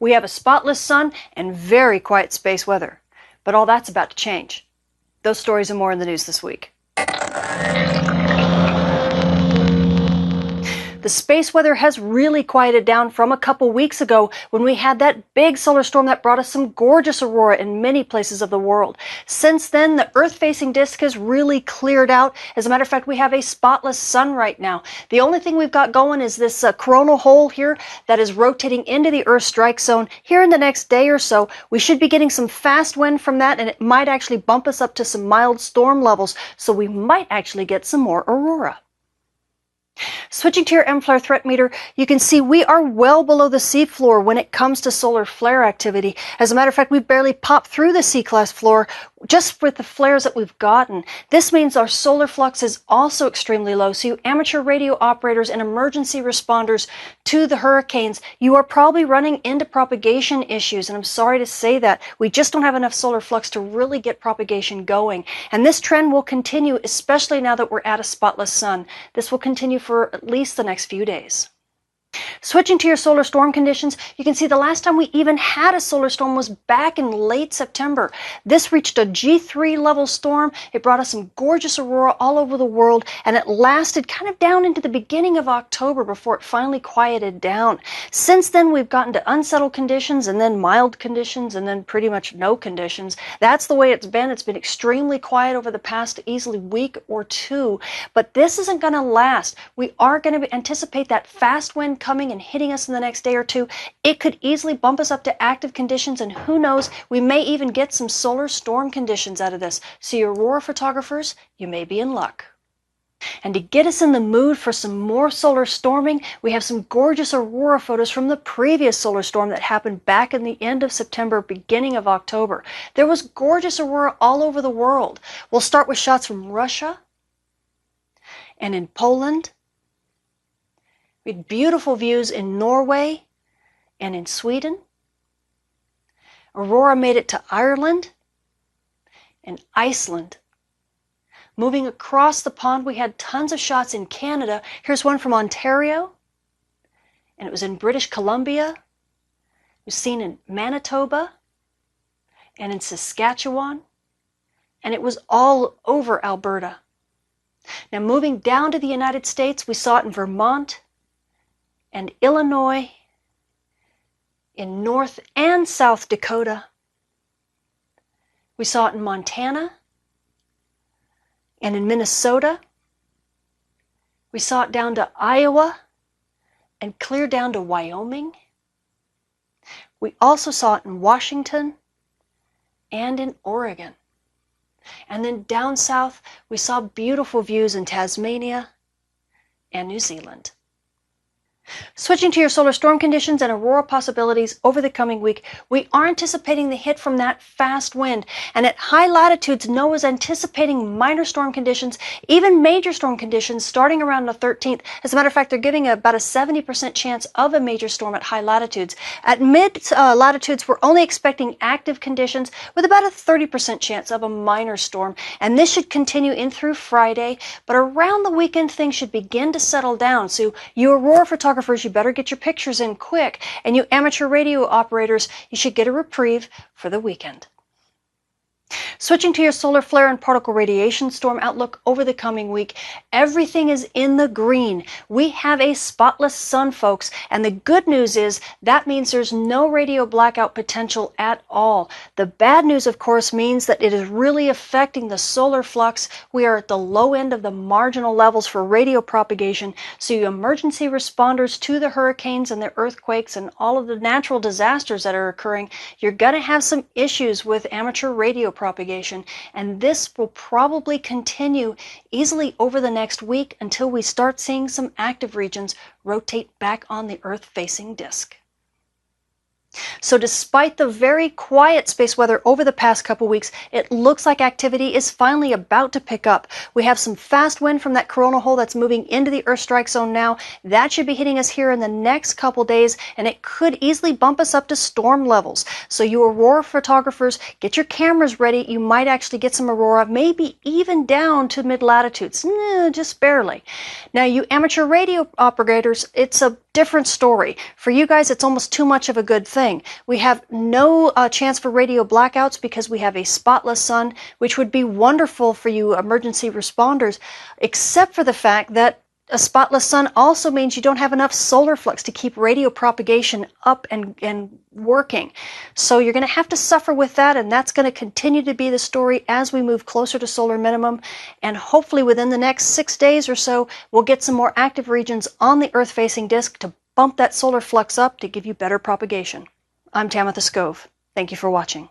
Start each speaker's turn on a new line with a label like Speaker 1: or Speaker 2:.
Speaker 1: We have a spotless sun and very quiet space weather. But all that's about to change. Those stories and more in the news this week. The space weather has really quieted down from a couple weeks ago when we had that big solar storm that brought us some gorgeous aurora in many places of the world. Since then, the Earth-facing disk has really cleared out. As a matter of fact, we have a spotless sun right now. The only thing we've got going is this coronal hole here that is rotating into the Earth strike zone. Here in the next day or so, we should be getting some fast wind from that, and it might actually bump us up to some mild storm levels, so we might actually get some more aurora. Switching to your M-flare threat meter, you can see we are well below the seafloor when it comes to solar flare activity. As a matter of fact, we barely popped through the C-class floor just with the flares that we've gotten. This means our solar flux is also extremely low, so you amateur radio operators and emergency responders to the hurricanes, you are probably running into propagation issues, and I'm sorry to say that. We just don't have enough solar flux to really get propagation going. And this trend will continue, especially now that we're at a spotless sun. This will continue for at least the next few days. Switching to your solar storm conditions, you can see the last time we even had a solar storm was back in late September. This reached a G3 level storm. It brought us some gorgeous aurora all over the world, and it lasted kind of down into the beginning of October before it finally quieted down. Since then, we've gotten to unsettled conditions and then mild conditions and then pretty much no conditions. That's the way it's been. It's been extremely quiet over the past easily week or two, but this isn't going to last. We are going to anticipate that fast wind coming and hitting us in the next day or two. It could easily bump us up to active conditions, and who knows, we may even get some solar storm conditions out of this. So you aurora photographers, you may be in luck. And to get us in the mood for some more solar storming, we have some gorgeous aurora photos from the previous solar storm that happened back in the end of September, beginning of October. There was gorgeous aurora all over the world. We'll start with shots from Russia and in Poland. We had beautiful views in Norway and in Sweden. Aurora made it to Ireland and Iceland. Moving across the pond, we had tons of shots in Canada. Here's one from Ontario, and it was in British Columbia. It was seen in Manitoba and in Saskatchewan, and it was all over Alberta. Now moving down to the United States, we saw it in Vermont and Illinois, in North and South Dakota. We saw it in Montana and in Minnesota. We saw it down to Iowa and clear down to Wyoming. We also saw it in Washington and in Oregon. And then down south, we saw beautiful views in Tasmania and New Zealand. Switching to your solar storm conditions and aurora possibilities over the coming week, we are anticipating the hit from that fast wind. And at high latitudes, NOAA is anticipating minor storm conditions, even major storm conditions starting around the 13th. As a matter of fact, they're giving about a 70% chance of a major storm at high latitudes. At mid latitudes, we're only expecting active conditions with about a 30% chance of a minor storm. And this should continue in through Friday, but around the weekend, things should begin to settle down. So you aurora photographers, you better get your pictures in quick, and you amateur radio operators, you should get a reprieve for the weekend. Switching to your solar flare and particle radiation storm outlook over the coming week, everything is in the green. We have a spotless sun, folks, and the good news is that means there's no radio blackout potential at all. The bad news, of course, means that it is really affecting the solar flux. We are at the low end of the marginal levels for radio propagation, so you emergency responders to the hurricanes and the earthquakes and all of the natural disasters that are occurring, you're going to have some issues with amateur radio propagation, and this will probably continue easily over the next week until we start seeing some active regions rotate back on the Earth-facing disk. So despite the very quiet space weather over the past couple weeks, it looks like activity is finally about to pick up. We have some fast wind from that coronal hole that's moving into the Earth strike zone now. That should be hitting us here in the next couple days, and it could easily bump us up to storm levels. So you aurora photographers, get your cameras ready. You might actually get some aurora, maybe even down to mid-latitudes, just barely. Now you amateur radio operators, it's a different story. For you guys, it's almost too much of a good thing. thing. We have no chance for radio blackouts because we have a spotless sun, which would be wonderful for you emergency responders, except for the fact that a spotless sun also means you don't have enough solar flux to keep radio propagation up and working. So you're going to have to suffer with that, and that's going to continue to be the story as we move closer to solar minimum. And hopefully within the next 6 days or so, we'll get some more active regions on the Earth-facing disk to bump that solar flux up to give you better propagation. I'm Tamitha Skov. Thank you for watching.